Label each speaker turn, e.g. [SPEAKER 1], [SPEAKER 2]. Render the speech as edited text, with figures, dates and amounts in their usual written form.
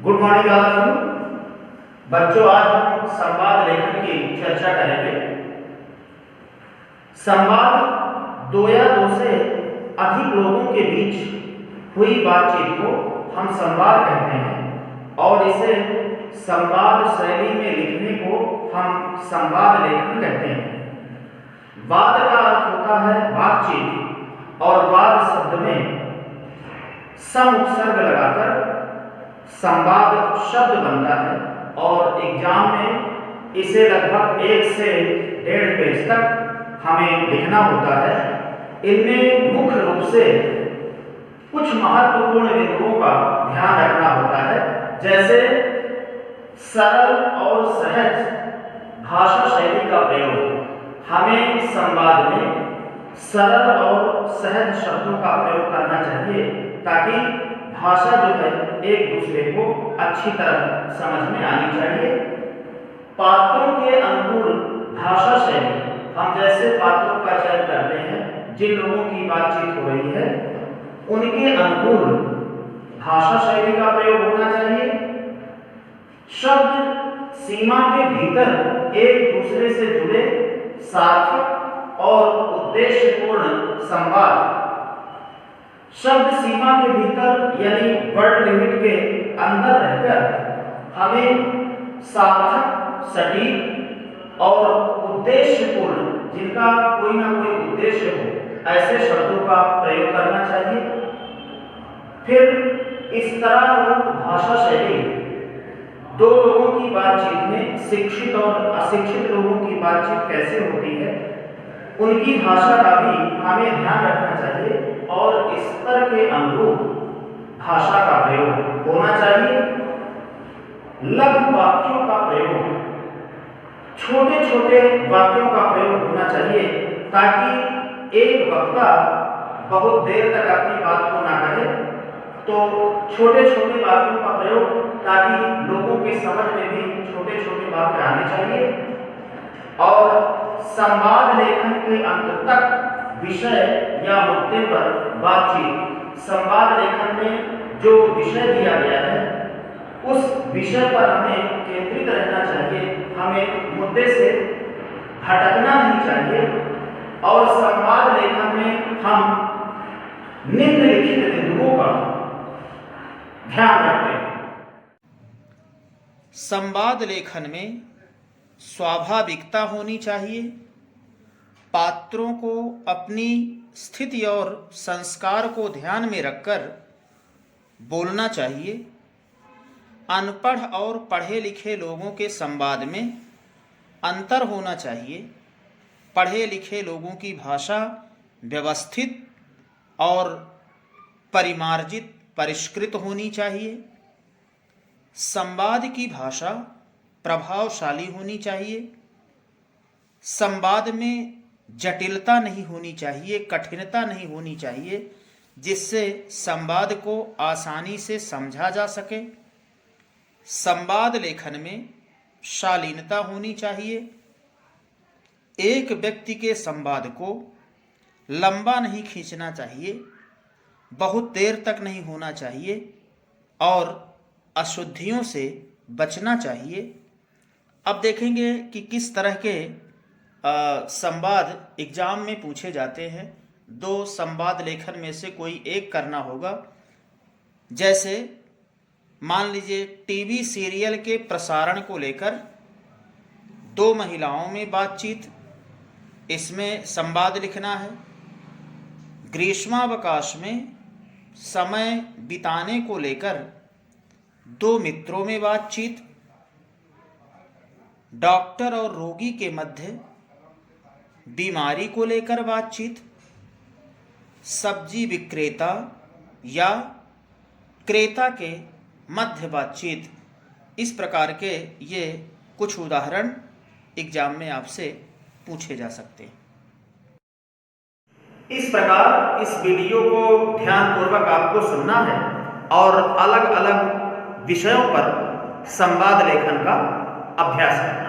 [SPEAKER 1] Good morning all of you बच्चों। आज हम संवाद लेखन की चर्चा करेंगे। संवाद दो या दो से अधिक लोगों के बीच हुई बातचीत को हम संवाद कहते हैं और इसे संवाद शैली में लिखने को हम संवाद लेखन कहते हैं। वाद का अर्थ होता है बातचीत और वाद शब्द में सम उपसर्ग लगाकर संवाद शब्द बनता है और एग्जाम में इसे लगभग 1 से 1.5 पेज तक हमें लिखना होता है। इनमें मुख्य रूप से कुछ महत्वपूर्ण बिंदुओं का ध्यान रखना होता है, जैसे सरल और सहज भाषा शैली का प्रयोग। हमें संवाद में सरल और सहज शब्दों का प्रयोग करना चाहिए ताकि भाषा जो है एक दूसरे को अच्छी तरह समझ में आनी चाहिए। पात्रों के अनुकूल भाषा शैली, हम जैसे पात्रों का चयन करते हैं, जिन लोगों की बातचीत हो रही है उनके अनुकूल भाषा शैली का प्रयोग होना चाहिए। शब्द सीमा के भीतर एक दूसरे से जुड़े सार्थक और उद्देश्यपूर्ण संवाद। शब्द सीमा के भीतर यानी वर्ड लिमिट के अंदर रहकर हमें सार्थक, सटीक और उद्देश्यपूर्ण, जिनका कोई ना कोई उद्देश्य हो, ऐसे शब्दों का प्रयोग करना चाहिए। फिर इस तरह भाषा शैली दो लोगों की बातचीत में, शिक्षित और अशिक्षित लोगों की बातचीत कैसे होती है, उनकी भाषा का भी हमें ध्यान रखना चाहिए और स्तर के अनुरूप भाषा का प्रयोग होना चाहिए। लघु वाक्यों का प्रयोग, छोटे छोटे वाक्यों का प्रयोग होना चाहिए ताकि एक वक्ता बहुत देर तक अपनी बात को ना कहे, तो छोटे छोटे वाक्यों का प्रयोग ताकि लोगों के समझ में भी छोटे छोटे वाक्य आने चाहिए। और संवाद लेखन के अंत तक विषय या मुद्दे पर बातचीत। संवाद लेखन में जो विषय दिया गया है उस विषय पर हमें केंद्रित रहना चाहिए, हमें मुद्दे से भटकना नहीं चाहिए। और संवाद लेखन में हम निम्नलिखित बिंदुओं का ध्यान रखते हैं।
[SPEAKER 2] संवाद लेखन में स्वाभाविकता होनी चाहिए। पात्रों को अपनी स्थिति और संस्कार को ध्यान में रखकर बोलना चाहिए। अनपढ़ और पढ़े लिखे लोगों के संवाद में अंतर होना चाहिए। पढ़े लिखे लोगों की भाषा व्यवस्थित और परिमार्जित, परिष्कृत होनी चाहिए। संवाद की भाषा प्रभावशाली होनी चाहिए। संवाद में जटिलता नहीं होनी चाहिए, कठिनता नहीं होनी चाहिए, जिससे संवाद को आसानी से समझा जा सके। संवाद लेखन में शालीनता होनी चाहिए। एक व्यक्ति के संवाद को लंबा नहीं खींचना चाहिए, बहुत देर तक नहीं होना चाहिए और अशुद्धियों से बचना चाहिए। अब देखेंगे कि किस तरह के संवाद एग्जाम में पूछे जाते हैं। दो संवाद लेखन में से कोई एक करना होगा। जैसे मान लीजिए टीवी सीरियल के प्रसारण को लेकर दो महिलाओं में बातचीत, इसमें संवाद लिखना है। ग्रीष्मावकाश में समय बिताने को लेकर दो मित्रों में बातचीत। डॉक्टर और रोगी के मध्य बीमारी को लेकर बातचीत। सब्जी विक्रेता या क्रेता के मध्य बातचीत। इस प्रकार के ये कुछ उदाहरण एग्जाम में आपसे पूछे जा सकते हैं।
[SPEAKER 1] इस प्रकार इस वीडियो को ध्यानपूर्वक आपको सुनना है और अलग अलग विषयों पर संवाद लेखन का अभ्यास करना।